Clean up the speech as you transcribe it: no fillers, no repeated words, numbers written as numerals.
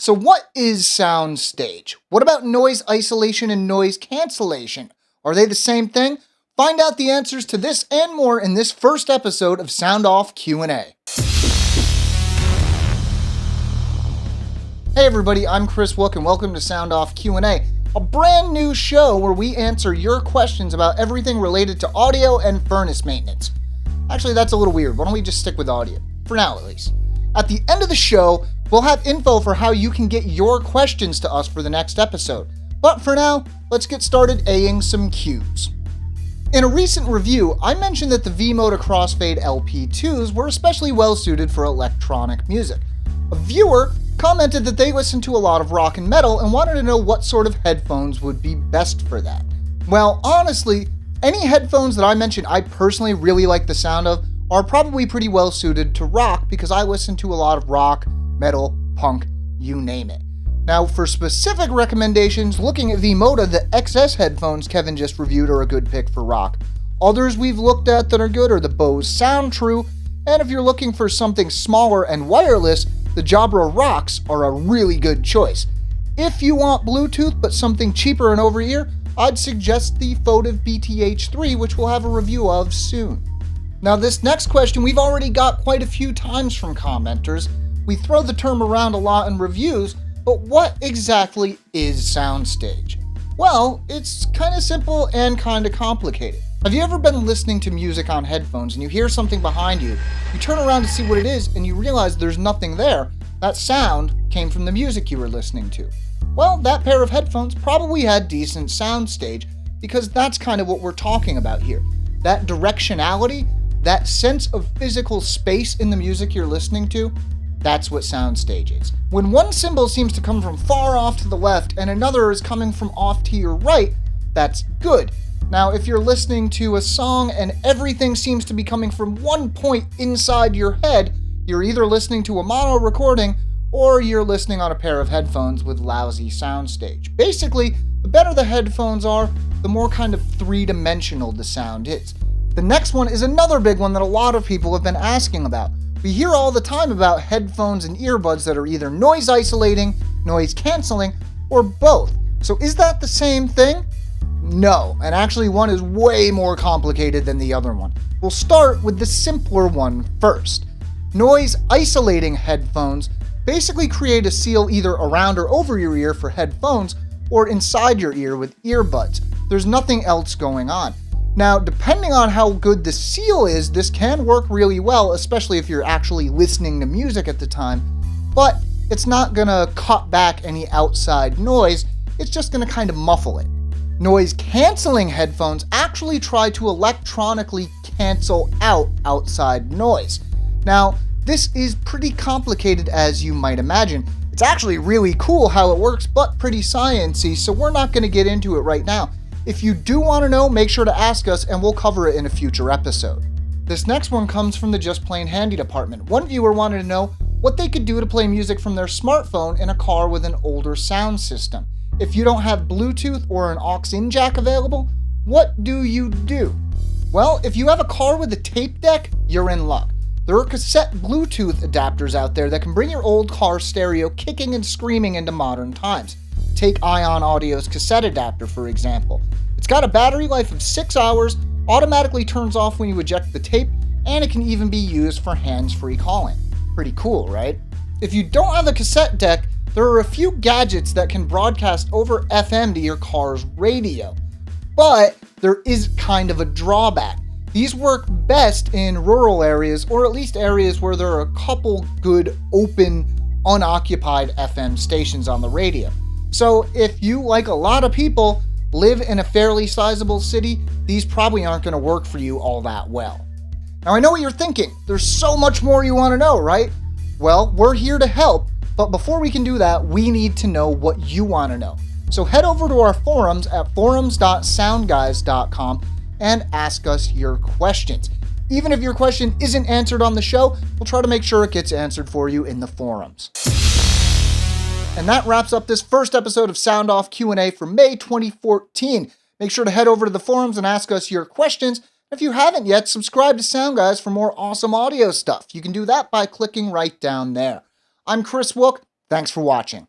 So what is soundstage? What about noise isolation and noise cancellation? Are they the same thing? Find out the answers to this and more in this first episode of Sound Off Q&A. Hey everybody, I'm Chris Wook and welcome to Sound Off Q&A, a brand new show where we answer your questions about everything related to audio and furnace maintenance. Actually, that's a little weird. Why don't we just stick with audio? For now, at least. At the end of the show, we'll have info for how you can get your questions to us for the next episode. But for now, let's get started A-ing some cues. In a recent review, I mentioned that the V-Moda Crossfade LP2s were especially well suited for electronic music. A viewer commented that they listened to a lot of rock and metal and wanted to know what sort of headphones would be best for that. Well, honestly, any headphones that I mentioned I personally really like the sound of are probably pretty well suited to rock because I listen to a lot of rock, metal, punk, you name it. Now, for specific recommendations, looking at V-Moda, the XS headphones Kevin just reviewed are a good pick for rock. Others we've looked at that are good are the Bose Soundtrue, and if you're looking for something smaller and wireless, the Jabra Rocks are a really good choice. If you want Bluetooth but something cheaper and over-ear, I'd suggest the Fotiv BTH3, which we'll have a review of soon. Now, this next question we've already got quite a few times from commenters. We throw the term around a lot in reviews, but what exactly is soundstage? Well, it's kind of simple and kind of complicated. Have you ever been listening to music on headphones and you hear something behind you, you turn around to see what it is and you realize there's nothing there? That sound came from the music you were listening to. Well, that pair of headphones probably had decent soundstage because that's kind of what we're talking about here. That directionality, that sense of physical space in the music you're listening to, that's what soundstage is. When one cymbal seems to come from far off to the left and another is coming from off to your right, that's good. Now, if you're listening to a song and everything seems to be coming from one point inside your head, you're either listening to a mono recording or you're listening on a pair of headphones with lousy soundstage. Basically, the better the headphones are, the more kind of three-dimensional the sound is. The next one is another big one that a lot of people have been asking about. We hear all the time about headphones and earbuds that are either noise isolating, noise canceling, or both. So is that the same thing? No, and actually one is way more complicated than the other one. We'll start with the simpler one first. Noise isolating headphones basically create a seal either around or over your ear for headphones or inside your ear with earbuds. There's nothing else going on. Now, depending on how good the seal is, this can work really well, especially if you're actually listening to music at the time, but it's not gonna cut back any outside noise, it's just gonna kind of muffle it. Noise canceling headphones actually try to electronically cancel out outside noise. Now, this is pretty complicated as you might imagine. It's actually really cool how it works, but pretty sciencey, so we're not gonna get into it right now. If you do want to know, make sure to ask us and we'll cover it in a future episode. This next one comes from the Just Plain Handy department. One viewer wanted to know what they could do to play music from their smartphone in a car with an older sound system. If you don't have Bluetooth or an aux-in jack available, what do you do? Well, if you have a car with a tape deck, you're in luck. There are cassette Bluetooth adapters out there that can bring your old car stereo kicking and screaming into modern times. Take Ion Audio's cassette adapter, for example. It's got a battery life of 6 hours, automatically turns off when you eject the tape, and it can even be used for hands-free calling. Pretty cool, right? If you don't have a cassette deck, there are a few gadgets that can broadcast over FM to your car's radio. But there is kind of a drawback. These work best in rural areas, or at least areas where there are a couple good, open, unoccupied FM stations on the radio. So if you, like a lot of people, live in a fairly sizable city, these probably aren't going to work for you all that well. Now I know what you're thinking. There's so much more you want to know, right? Well, we're here to help, but before we can do that, we need to know what you want to know. So head over to our forums at forums.soundguys.com and ask us your questions. Even if your question isn't answered on the show, we'll try to make sure it gets answered for you in the forums. And that wraps up this first episode of Sound Off Q&A for May 2014. Make sure to head over to the forums and ask us your questions. If you haven't yet, subscribe to Sound Guys for more awesome audio stuff. You can do that by clicking right down there. I'm Chris Wook. Thanks for watching.